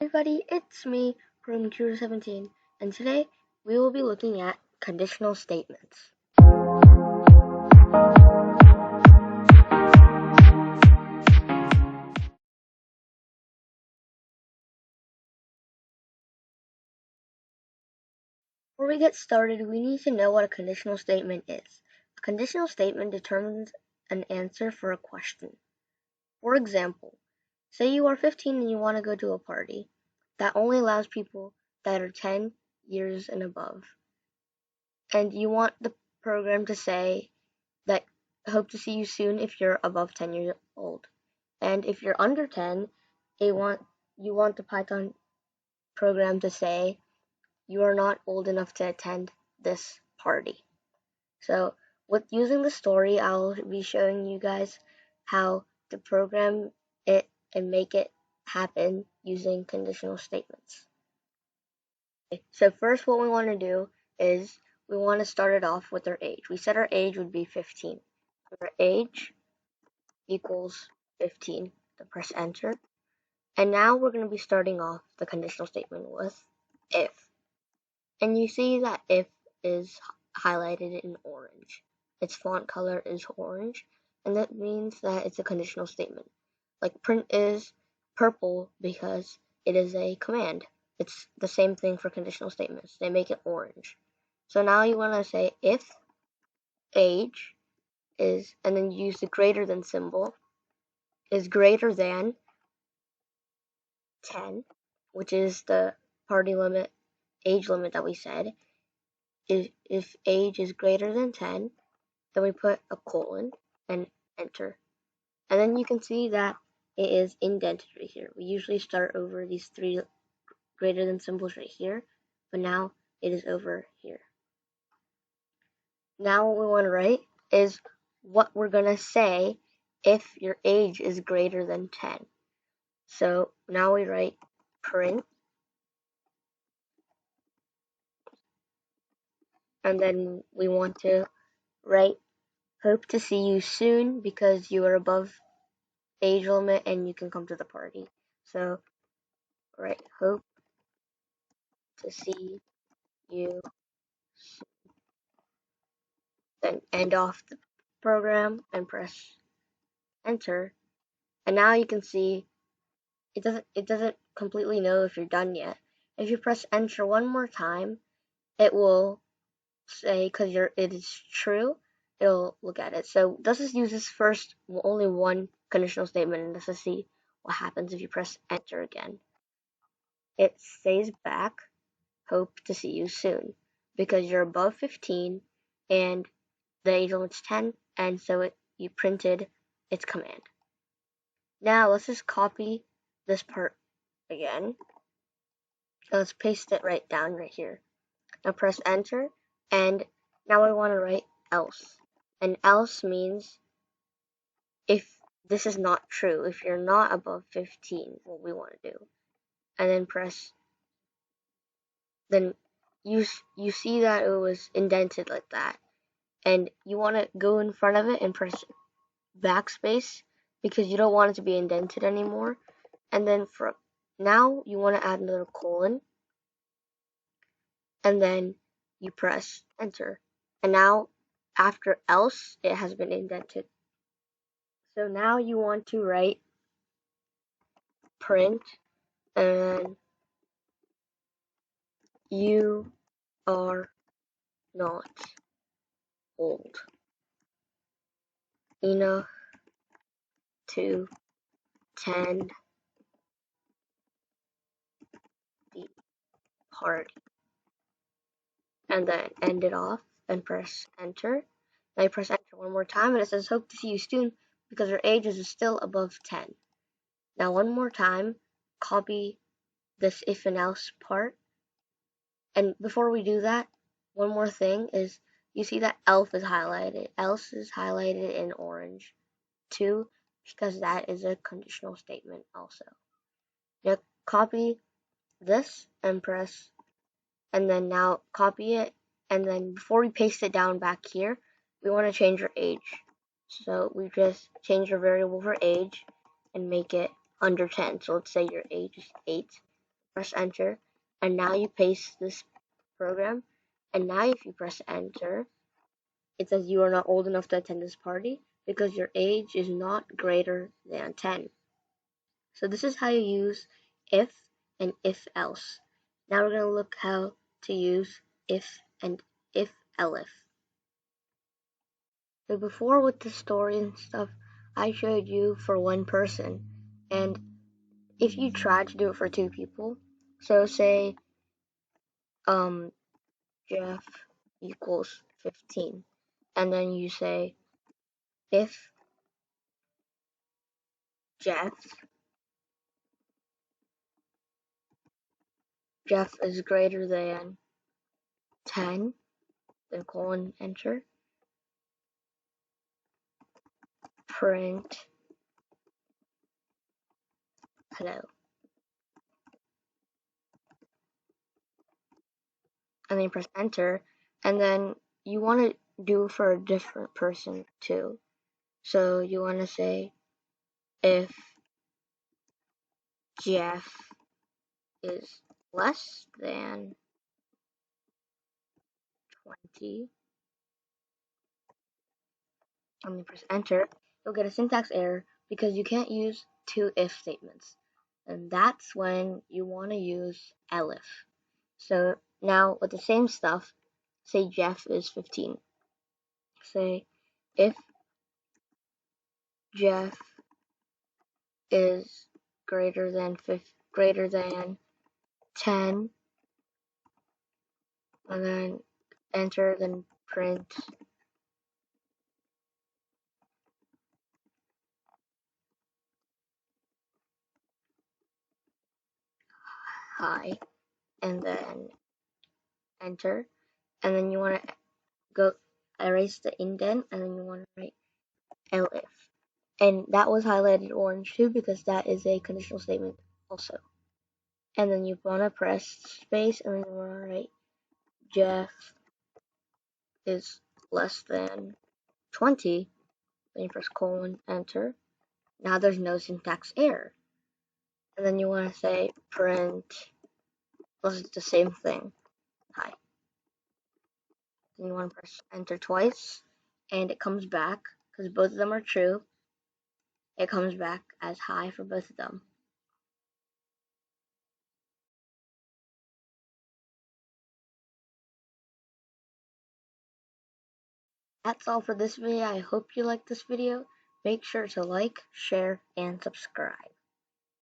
Everybody, it's me from Computer 17, and today we will be looking at conditional statements. Before we get started, we need to know what a conditional statement is. A conditional statement determines an answer for a question. For example, say you are 15 and you want to go to a party that only allows people that are 10 years and above. And you want the program to say that hope to see you soon if you're above 10 years old. And if you're under 10, you want the Python program to say you are not old enough to attend this party. So with using the story, I'll be showing you guys how to program it and make it happen using conditional statements. So first what we want to do is we want to start it off with our age. We said our age would be 15. Our age equals 15. Then press enter. And now we're going to be starting off the conditional statement with if. And you see that if is highlighted in orange. Its font color is orange, and that means that it's a conditional statement. Like print is purple because it is a command. It's the same thing for conditional statements. They make it orange. So now you want to say if age is, and then use the greater than symbol, is greater than 10, which is the party limit, age limit that we said. If age is greater than 10, then we put a colon and enter. And then you can see that it is indented right here. We usually start over these three greater than symbols right here, but now it is over here. Now what we want to write is what we're going to say if your age is greater than 10. So now we write print, and then we want to write hope to see you soon because you are above age limit and you can come to the party. So write hope to see you soon. Then end off the program and press enter. And now you can see it doesn't completely know if you're done yet. If you press enter one more time, it will say because it is true, it'll look at it. So let's just use this first only one conditional statement and let's just see what happens if you press enter again. It stays back, hope to see you soon, because you're above 15 and the age limit's 10, and so you printed its command. Now let's just copy this part again. Let's paste it right down right here. Now press enter, and now I want to write else. And else means if this is not true, if you're not above 15, what we want to do. And then press, then you see that it was indented like that. And you want to go in front of it and press backspace because you don't want it to be indented anymore. And then for now, you want to add another colon. And then you press enter. And now, after else, it has been indented. So now you want to write print and you are not old enough to attend the party. And then end it off and press enter. Now you press enter one more time and it says hope to see you soon because your age is still above 10. Now one more time, copy this if and else part. And before we do that, one more thing is you see that elf is highlighted. Else is highlighted in orange too because that is a conditional statement also. Now copy this and press, and then now copy it, and then before we paste it down back here, we want to change our age. So we just change our variable for age and make it under 10. So let's say your age is 8. press enter, and now you paste this program, and now if you press enter, it says you are not old enough to attend this party because your age is not greater than 10. So this is how you use if and if else. Now we're going to look how to use if and if elif. So before with the story and stuff, I showed you for one person, and if you try to do it for two people, so say Jeff equals 15, and then you say if Jeff is greater than 10, then colon enter, print hello, and then you press enter, and then you want to do it for a different person too. So you want to say if Jeff is less than 20, and then press enter, you'll get a syntax error because you can't use two if statements. And that's when you want to use elif. So now with the same stuff, say Jeff is 15. Say if Jeff is greater than 10, and then enter, then print hi, and then enter, and then you want to go erase the indent, and then you want to write elif. And that was highlighted orange too because that is a conditional statement also. And then you want to press space, and then you want to write Jeff is less than 20, then you press colon, enter. Now there's no syntax error. And then you want to say print, this is the same thing, hi. Then you want to press enter twice, and it comes back, because both of them are true, it comes back as hi for both of them. That's all for this video. I hope you liked this video. Make sure to like, share, and subscribe.